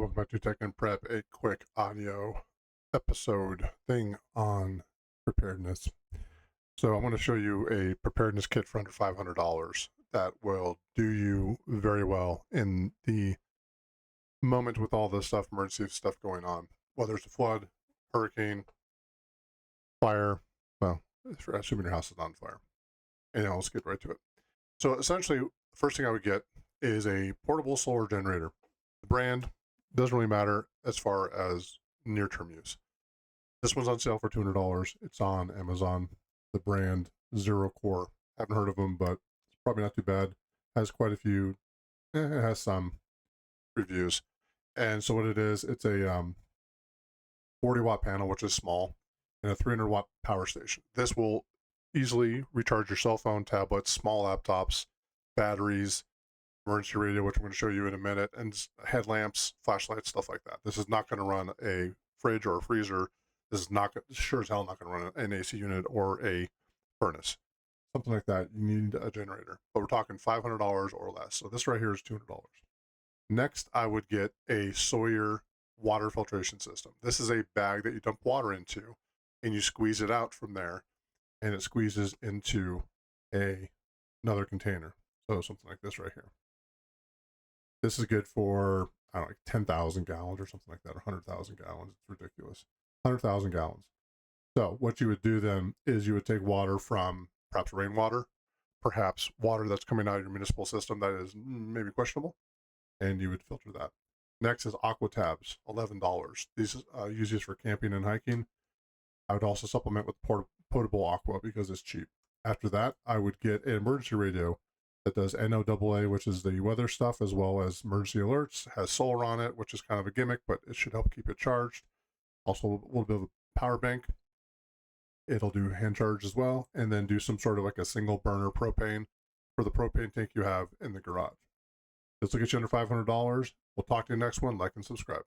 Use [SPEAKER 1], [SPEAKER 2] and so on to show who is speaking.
[SPEAKER 1] welcome back to Tech and Prep, a quick audio episode thing on preparedness. So I'm going to show you a preparedness kit for under $500 that will do you very well in the moment with all this stuff, emergency stuff going on, whether it's a flood, hurricane, fire, well, assuming your house is not on fire. And let's get right to it. So essentially, the first thing I would get is a portable solar generator. The brand doesn't really matter as far as near-term use. This one's on sale for $200. It's on Amazon. The brand Zero Core. Haven't heard of them, but it's probably not too bad. Has quite a few. It has some reviews. And so what it is, it's a 40-watt panel, which is small, and a 300-watt power station. This will easily recharge your cell phone, tablets, small laptops, batteries, emergency radio, which I'm going to show you in a minute, and headlamps, flashlights, stuff like that. This is not going to run a fridge or a freezer. This is not sure as hell not going to run an AC unit or a furnace. Something like that, you need a generator. But we're talking $500 or less. So this right here is $200. Next, I would get a Sawyer water filtration system. This is a bag that you dump water into, and you squeeze it out from there, and it squeezes into another container. So something like this right here. This is good for, I don't know, like 10,000 gallons or something like that, or 100,000 gallons. It's ridiculous. 100,000 gallons. So what you would do then is you would take water from perhaps rainwater, perhaps water that's coming out of your municipal system that is maybe questionable, and you would filter that. Next is Aqua Tabs, $11. These use these for camping and hiking. I would also supplement with potable aqua because it's cheap. After that, I would get an emergency radio that does NOAA, which is the weather stuff, as well as emergency alerts. Has solar on it, which is kind of a gimmick, but it should help keep it charged. Also, a little bit of a power bank. It'll do hand charge as well, and then do some sort of like a single burner propane for the propane tank you have in the garage. This will get you under $500. We'll talk to you next one. Like and subscribe.